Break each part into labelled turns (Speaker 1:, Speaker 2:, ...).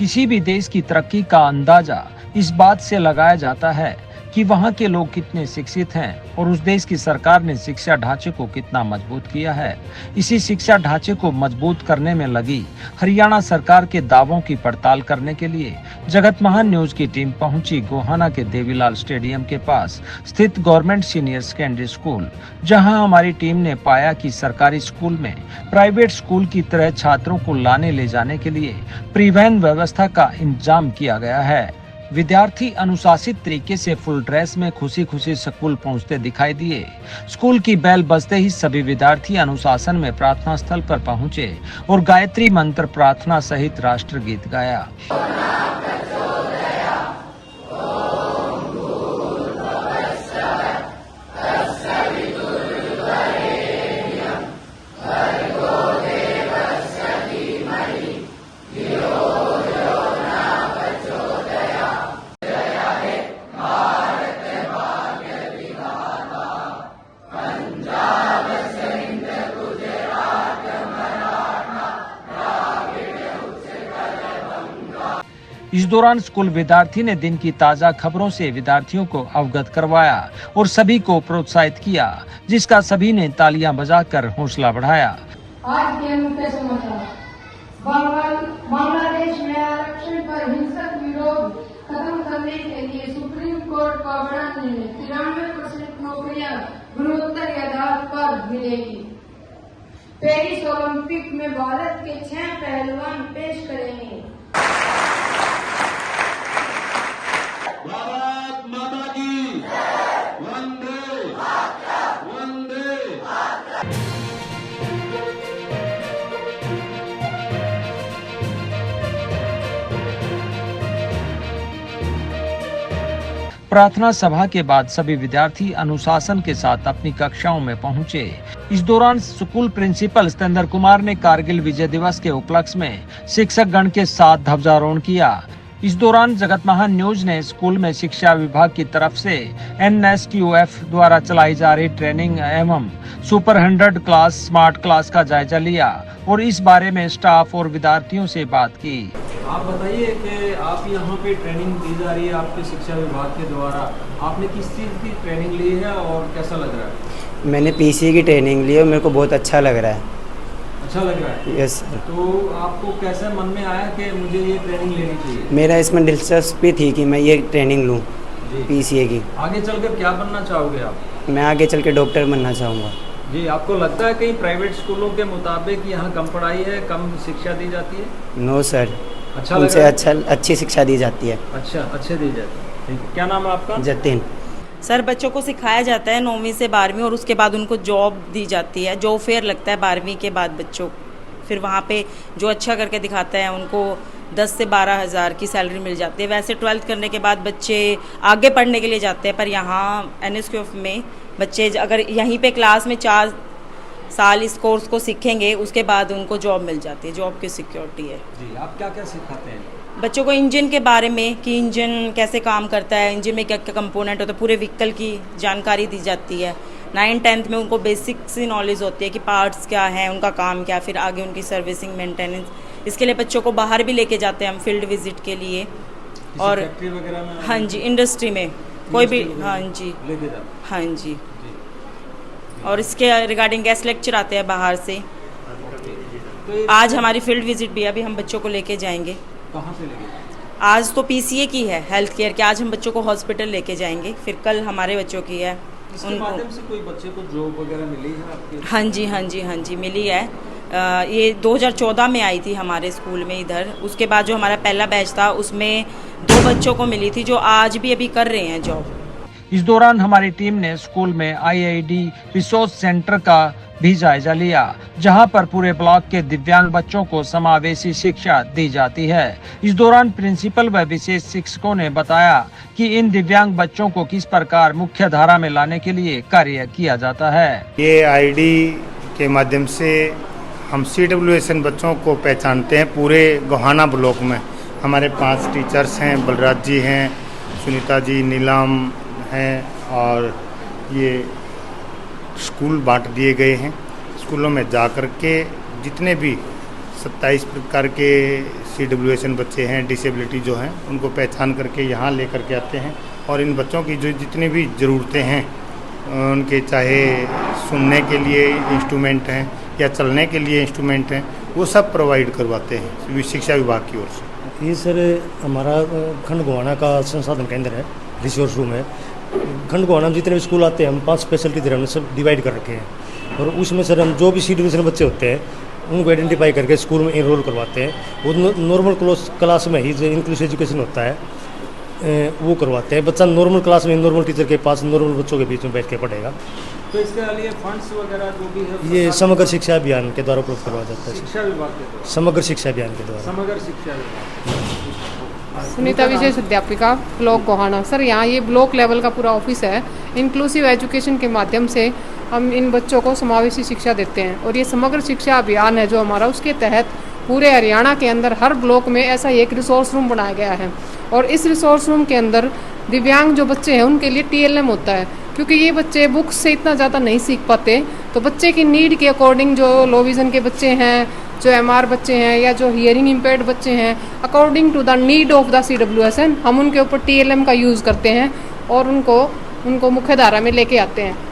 Speaker 1: किसी भी देश की तरक्की का अंदाजा इस बात से लगाया जाता है कि वहाँ के लोग कितने शिक्षित हैं और उस देश की सरकार ने शिक्षा ढांचे को कितना मजबूत किया है। इसी शिक्षा ढांचे को मजबूत करने में लगी हरियाणा सरकार के दावों की पड़ताल करने के लिए जगत महान न्यूज की टीम पहुंची गोहाना के देवीलाल स्टेडियम के पास स्थित गवर्नमेंट सीनियर सेकेंडरी स्कूल, जहां हमारी टीम ने पाया कि सरकारी स्कूल में प्राइवेट स्कूल की तरह छात्रों को लाने ले जाने के लिए परिवहन व्यवस्था का इंतजाम किया गया है। विद्यार्थी अनुशासित तरीके से फुल ड्रेस में खुशी खुशी स्कूल पहुंचते दिखाई दिए। स्कूल की बेल बजते ही सभी विद्यार्थी अनुशासन में प्रार्थना स्थल पर पहुंचे और गायत्री मंत्र प्रार्थना सहित राष्ट्रगीत गाया। इस दौरान स्कूल विद्यार्थी ने दिन की ताजा खबरों से विद्यार्थियों को अवगत करवाया और सभी को प्रोत्साहित किया, जिसका सभी ने तालियां बजाकर हौसला बढ़ाया।
Speaker 2: आज के मुख्य समाचार। बांग्लादेश में आरक्षण पर हिंसक विरोध खत्म करने के लिए सुप्रीम कोर्ट का बड़ा निर्णय। 93% नौकरियां गुणोत्तर आधार पर मिलेगी। पेरिस ओलंपिक में भारत के 6 पहलवान पेश करेंगे।
Speaker 3: भारत माता की वंदे वंदे।
Speaker 1: प्रार्थना सभा के बाद सभी विद्यार्थी अनुशासन के साथ अपनी कक्षाओं में पहुंचे। इस दौरान स्कूल प्रिंसिपल सतेंद्र कुमार ने कारगिल विजय दिवस के उपलक्ष्य में शिक्षक गण के साथ ध्वजारोहण किया। इस दौरान जगत महान न्यूज ने स्कूल में शिक्षा विभाग की तरफ से NSQF द्वारा चलाई जा रही ट्रेनिंग एवं सुपर 100 क्लास स्मार्ट क्लास का जायजा लिया और इस बारे में स्टाफ और विद्यार्थियों से बात की।
Speaker 4: आप बताइए कि आप यहाँ पे ट्रेनिंग दी जा रही है आपके शिक्षा विभाग के द्वारा, आपने किस चीज़ की ट्रेनिंग ली है और कैसा लग रहा है?
Speaker 5: मैंने PCA की ट्रेनिंग ली है और मेरे को बहुत अच्छा लग रहा है।
Speaker 4: अच्छा लग रहा है?
Speaker 5: Yes sir.
Speaker 4: तो आपको कैसे मन में आया कि मुझे ये ट्रेनिंग लेनी चाहिए?
Speaker 5: मेरा इसमें दिलचस्पी थी कि मैं ये ट्रेनिंग लूँ PCA की।
Speaker 4: आगे चलकर क्या बनना चाहोगे आप?
Speaker 5: मैं आगे चल के डॉक्टर बनना चाहूँगा।
Speaker 4: जी, आपको लगता है कहीं प्राइवेट स्कूलों के मुताबिक यहाँ कम पढ़ाई है, कम शिक्षा दी जाती है?
Speaker 5: नो सर,
Speaker 4: अच्छा
Speaker 5: उनसे
Speaker 4: लगा?
Speaker 5: अच्छी शिक्षा दी जाती है।
Speaker 4: अच्छा, अच्छे दी जाती है। ठीक है, क्या नाम है आपका?
Speaker 5: जतिन।
Speaker 6: सर, बच्चों को सिखाया जाता है 9वीं से 12वीं और उसके बाद उनको जॉब दी जाती है। जॉब फेयर लगता है 12वीं के बाद बच्चों, फिर वहाँ पे जो अच्छा करके दिखाता है उनको 10 से 12 हज़ार की सैलरी मिल जाती है। वैसे 12th करने के बाद बच्चे आगे पढ़ने के लिए जाते हैं, पर यहाँ NSQF में बच्चे अगर यहीं पे क्लास में 4 साल इस कोर्स को सीखेंगे उसके बाद उनको जॉब मिल जाती है, जॉब की सिक्योरिटी है।
Speaker 4: जी, आप क्या क्या सिखाते हैं
Speaker 6: बच्चों को? इंजन के बारे में कि इंजन कैसे काम करता है, इंजन में क्या क्या कंपोनेंट होते हैं, पूरे व्हीकल की जानकारी दी जाती है। 9th-10th में उनको बेसिक सी नॉलेज होती है कि पार्ट्स क्या हैं, उनका काम क्या, फिर आगे उनकी सर्विसिंग मेंटेनेंस। इसके लिए बच्चों को बाहर भी लेके जाते हैं हम फील्ड विजिट के लिए। और
Speaker 4: फैक्ट्री वगैरह में?
Speaker 6: हाँ जी, इंडस्ट्री में कोई भी। हाँ जी,
Speaker 4: लेके जाते?
Speaker 6: हाँ जी। और इसके रिगार्डिंग गेस्ट लेक्चर आते हैं बाहर से।
Speaker 4: तो
Speaker 6: आज हमारी फील्ड विजिट भी अभी हम बच्चों को लेके जाएंगे।
Speaker 4: कहाँ से लेके जाते?
Speaker 6: आज तो PCA की है, हेल्थ केयर की। आज हम बच्चों को हॉस्पिटल लेके जाएंगे, फिर कल हमारे बच्चों की है।
Speaker 4: इसके माध्यम से कोई बच्चे को जॉब वगैरह मिली है आपके?
Speaker 6: हाँ जी, हाँ जी, हाँ जी, मिली है। ये 2014 में आई थी हमारे स्कूल में इधर। उसके बाद जो हमारा पहला बैच था उसमें 2 बच्चों को मिली थी जो आज भी अभी कर रहे हैं जॉब।
Speaker 1: इस दौरान हमारी टीम ने स्कूल में IID रिसोर्स सेंटर का भी जायजा लिया, जहां पर पूरे ब्लॉक के दिव्यांग बच्चों को समावेशी शिक्षा दी जाती है। इस दौरान प्रिंसिपल व विशेष शिक्षकों ने बताया कि इन दिव्यांग बच्चों को किस प्रकार मुख्य धारा में लाने के लिए कार्य किया जाता है।
Speaker 7: ये ID के माध्यम से हम CWSN बच्चों को पहचानते हैं। पूरे गोहाना ब्लॉक में हमारे 5 टीचर्स हैं, बलराज जी हैं, सुनीता जी, नीलम हैं, और ये स्कूल बांट दिए गए हैं। स्कूलों में जा कर के जितने भी 27 प्रकार के CWSN बच्चे हैं, डिसेबिलिटी जो हैं उनको पहचान करके यहाँ ले करके आते हैं और इन बच्चों की जो जितनी भी ज़रूरतें हैं उनके चाहे सुनने के लिए इंस्ट्रूमेंट हैं या चलने के लिए इंस्ट्रूमेंट हैं वो सब प्रोवाइड करवाते हैं शिक्षा विभाग की ओर से।
Speaker 8: ये सर हमारा खंड गोहाना का संसाधन केंद्र है, रिसोर्स रूम है। खंड गोहाना में जितने भी स्कूल आते हैं हम 5 स्पेशलिटी तरह हमने सब डिवाइड कर रखे हैं और उसमें सर हम जो भी CWSN बच्चे होते हैं उनको आइडेंटिफाई करके स्कूल में इनरोल करवाते हैं। वो नॉर्मल क्लास में ही जो इंक्लूसिव एजुकेशन होता है वो करवाते हैं। बच्चा नॉर्मल क्लास में नॉर्मल टीचर के पास नॉर्मल बच्चों के बीच में बैठ के पढ़ेगा।
Speaker 4: तो इसके लिए फंड्स वगैरह जो भी है
Speaker 8: ये समग्र शिक्षा अभियान के द्वारा उपलब्ध करवाया जाता है।
Speaker 4: शिक्षा विभाग के द्वारा,
Speaker 8: समग्र शिक्षा अभियान के द्वारा।
Speaker 4: समग्र शिक्षा विभाग।
Speaker 9: सुनीता विशेष अध्यापिका ब्लॉक गोहाना। सर यहाँ ये ब्लॉक लेवल का पूरा ऑफिस है। इंक्लूसिव एजुकेशन के माध्यम से हम इन बच्चों को समावेशी शिक्षा देते हैं और ये समग्र शिक्षा अभियान है जो हमारा, उसके तहत पूरे हरियाणा के अंदर हर ब्लॉक में ऐसा एक रिसोर्स रूम बनाया गया है और इस रिसोर्स रूम के अंदर दिव्यांग जो बच्चे हैं उनके लिए TLM होता है, क्योंकि ये बच्चे बुक्स से इतना ज़्यादा नहीं सीख पाते। तो बच्चे की नीड के अकॉर्डिंग जो लो विज़न के बच्चे हैं, जो MR बच्चे हैं या जो हियरिंग इम्पेयर्ड बच्चे हैं, according to the need of the CWSN हम उनके ऊपर TLM का यूज़ करते हैं और उनको मुख्य धारा में लेके आते हैं।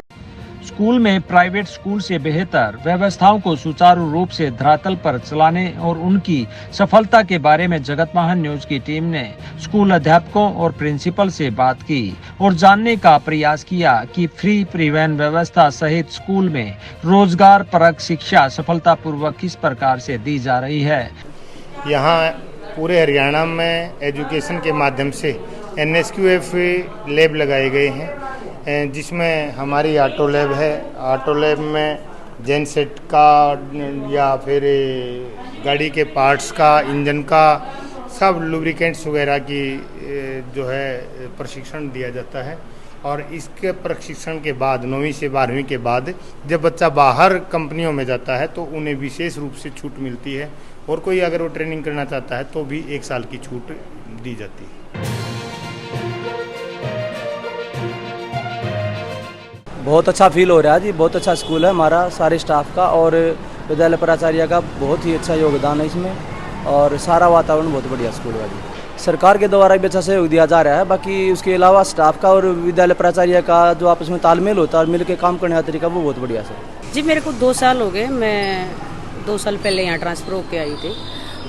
Speaker 1: स्कूल में प्राइवेट स्कूल से बेहतर व्यवस्थाओं को सुचारू रूप से धरातल पर चलाने और उनकी सफलता के बारे में जगत महान न्यूज की टीम ने स्कूल अध्यापकों और प्रिंसिपल से बात की और जानने का प्रयास किया कि फ्री परिवहन व्यवस्था सहित स्कूल में रोजगार परक शिक्षा सफलतापूर्वक किस प्रकार से दी जा रही है।
Speaker 7: यहाँ पूरे हरियाणा में एजुकेशन के माध्यम से NSQF लैब लगाए गए हैं जिसमें हमारी ऑटो लैब है। ऑटो लैब में जेनसेट का या फिर गाड़ी के पार्ट्स का, इंजन का, सब लुब्रिकेंट्स वगैरह की जो है प्रशिक्षण दिया जाता है और इसके प्रशिक्षण के बाद 9वीं से 12वीं के बाद जब बच्चा बाहर कंपनियों में जाता है तो उन्हें विशेष रूप से छूट मिलती है और कोई अगर वो ट्रेनिंग करना चाहता है तो भी 1 साल की छूट दी जाती है।
Speaker 10: बहुत अच्छा फील हो रहा है जी, बहुत अच्छा स्कूल है हमारा, सारे स्टाफ का और विद्यालय प्राचार्य का बहुत ही अच्छा योगदान है इसमें और सारा वातावरण बहुत बढ़िया स्कूल है जी। सरकार के द्वारा भी अच्छा सहयोग दिया जा रहा है, बाकी उसके अलावा स्टाफ का और विद्यालय प्राचार्य का जो आपस में तालमेल होता है और मिल के काम करने का तरीका वो बहुत बढ़िया सर
Speaker 11: जी। मेरे को 2 साल हो गए, मैं 2 साल पहले यहाँ ट्रांसफ़र होकर आई थी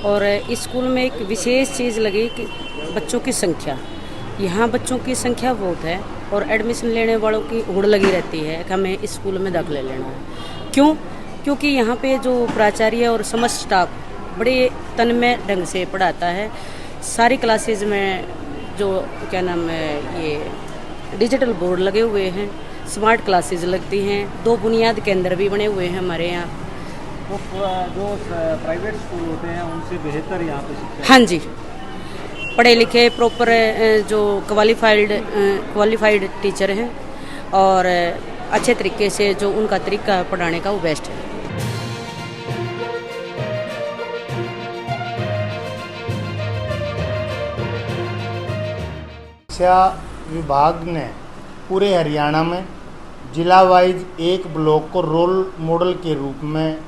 Speaker 11: और इस स्कूल में एक विशेष चीज़ लगी कि बच्चों की संख्या, यहाँ बच्चों की संख्या बहुत है और एडमिशन लेने वालों की होड़ लगी रहती है कि हमें इस स्कूल में दाखिला लेना है। क्यों? क्योंकि यहाँ पे जो प्राचार्य और समस्त स्टाफ बड़े तन्मय ढंग से पढ़ाता है। सारी क्लासेज में जो क्या नाम है ये डिजिटल बोर्ड लगे हुए हैं, स्मार्ट क्लासेज लगती हैं, 2 बुनियाद केंद्र भी बने हुए हैं हमारे यहाँ।
Speaker 4: तो जो प्राइवेट स्कूल होते हैं उनसे बेहतर यहाँ पे शिक्षा।
Speaker 11: हाँ जी, पढ़े लिखे प्रॉपर जो क्वालिफाइड टीचर हैं और अच्छे तरीके से जो उनका तरीका पढ़ाने का वो बेस्ट है।
Speaker 7: शिक्षा विभाग ने पूरे हरियाणा में जिला वाइज एक ब्लॉक को रोल मॉडल के रूप में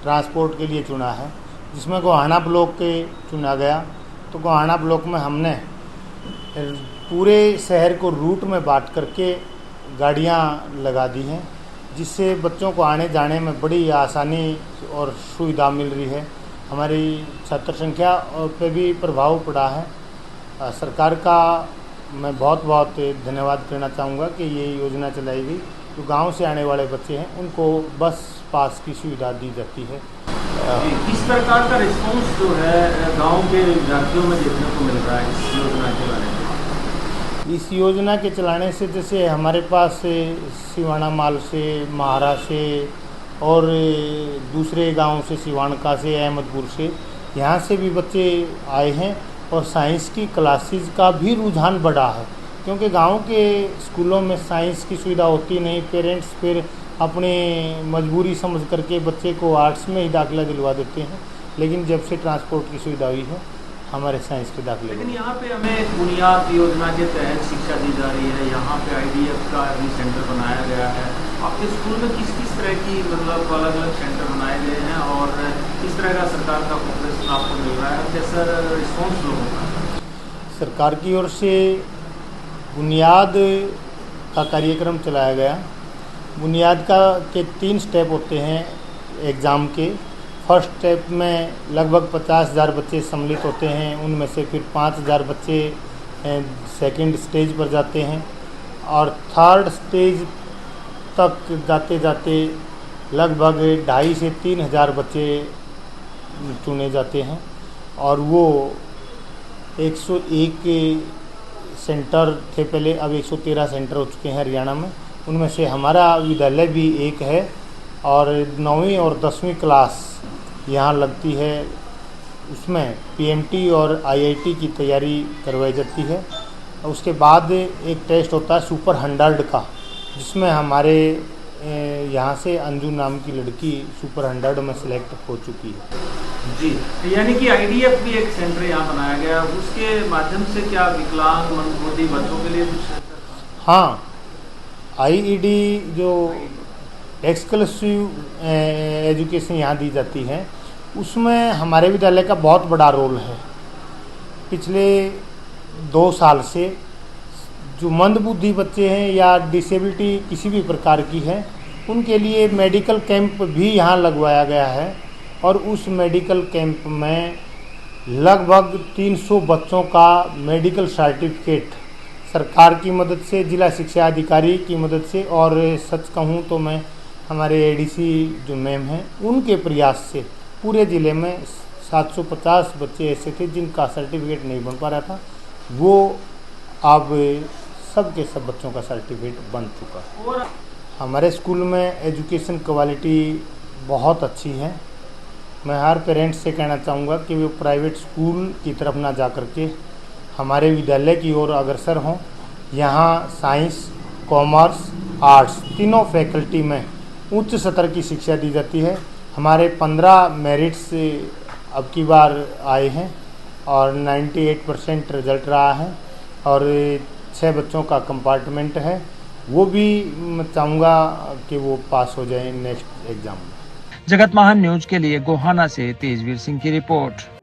Speaker 7: ट्रांसपोर्ट के लिए चुना है, जिसमें गोहाना ब्लॉक के चुना गया। तो गोहाना ब्लॉक में हमने पूरे शहर को रूट में बांट करके गाड़ियां लगा दी हैं, जिससे बच्चों को आने जाने में बड़ी आसानी और सुविधा मिल रही है। हमारी छात्र संख्या पे भी प्रभाव पड़ा है। सरकार का मैं बहुत बहुत धन्यवाद करना चाहूँगा कि ये योजना चलाई गई। जो गांव से आने वाले बच्चे हैं उनको बस पास की सुविधा दी जाती है।
Speaker 4: किस प्रकार का रिस्पांस जो है गांव के विद्यार्थियों में देखने को मिल रहा है इस योजना के बारे में?
Speaker 7: इस योजना के चलाने से जैसे हमारे पास सिवाना माल से, महारा से और दूसरे गांव से, सिवानका से, अहमदपुर से, यहाँ से भी बच्चे आए हैं और साइंस की क्लासेस का भी रुझान बढ़ा है, क्योंकि गांव के स्कूलों में साइंस की सुविधा होती नहीं। पेरेंट्स फिर अपने मजबूरी समझ करके बच्चे को आर्ट्स में ही दाखिला दिलवा देते हैं, लेकिन जब से ट्रांसपोर्ट की सुविधा हुई है हमारे साइंस के दाखिले।
Speaker 4: लेकिन यहाँ पे हमें बुनियाद योजना के तहत शिक्षा दी जा रही है। यहाँ पे IDF का भी सेंटर बनाया गया है आपके स्कूल में किस किस तरह की मतलब अलग अलग सेंटर बनाए गए हैं और किस तरह का सरकार का कोऑपरेशन आपको मिल रहा है, कैसा रिस्पॉन्स लोगों का?
Speaker 7: सरकार की ओर से बुनियाद का कार्यक्रम चलाया गया। बुनियाद के 3 स्टेप होते हैं एग्ज़ाम के। फर्स्ट स्टेप में लगभग 50,000 बच्चे सम्मिलित होते हैं, उनमें से फिर 5,000 बच्चे सेकंड स्टेज पर जाते हैं और थर्ड स्टेज तक जाते जाते लगभग 2,500 से 3,000 बच्चे चुने जाते हैं और वो 101 सेंटर थे पहले, अब 113 सेंटर हो चुके हैं हरियाणा में। उनमें से हमारा विद्यालय भी एक है और 9वीं और 10वीं क्लास यहाँ लगती है। उसमें पीएमटी और आईआईटी की तैयारी करवाई जाती है। उसके बाद एक टेस्ट होता है सुपर 100 का, जिसमें हमारे यहाँ से अंजू नाम की लड़की सुपर 100 में सिलेक्ट हो चुकी है।
Speaker 4: जी, यानी कि आईडीएफ भी एक सेंटर यहाँ बनाया गया, उसके माध्यम से क्या विकलांग मंदबुद्धि बच्चों के लिए कुछ?
Speaker 7: हाँ, आईईडी जो एक्सक्लूसिव एजुकेशन यहाँ दी जाती है, उसमें हमारे विद्यालय का बहुत बड़ा रोल है। पिछले 2 साल से जो मंदबुद्धि बच्चे हैं या डिसेबिलिटी किसी भी प्रकार की है, उनके लिए मेडिकल कैंप भी यहाँ लगवाया गया है और उस मेडिकल कैंप में लगभग 300 बच्चों का मेडिकल सर्टिफिकेट सरकार की मदद से, जिला शिक्षा अधिकारी की मदद से और सच कहूँ तो मैं हमारे एडीसी जो मैम हैं उनके प्रयास से पूरे ज़िले में 750 बच्चे ऐसे थे जिनका सर्टिफिकेट नहीं बन पा रहा था। वो अब सब के सब बच्चों का सर्टिफिकेट बन चुका है। और हमारे स्कूल में एजुकेशन क्वालिटी बहुत अच्छी है। मैं हर पेरेंट्स से कहना चाहूँगा कि वो प्राइवेट स्कूल की तरफ ना जा कर के हमारे विद्यालय की ओर अग्रसर हों। यहाँ साइंस, कॉमर्स, आर्ट्स तीनों फैकल्टी में उच्च स्तर की शिक्षा दी जाती है। हमारे 15 मेरिट्स अब की बार आए हैं और 98% रिजल्ट रहा है और 6 बच्चों का कंपार्टमेंट है, वो भी मैं चाहूँगा कि वो पास हो जाए नेक्स्ट एग्ज़ाम में।
Speaker 1: जगत महान न्यूज के लिए गोहाना से तेजवीर सिंह की रिपोर्ट।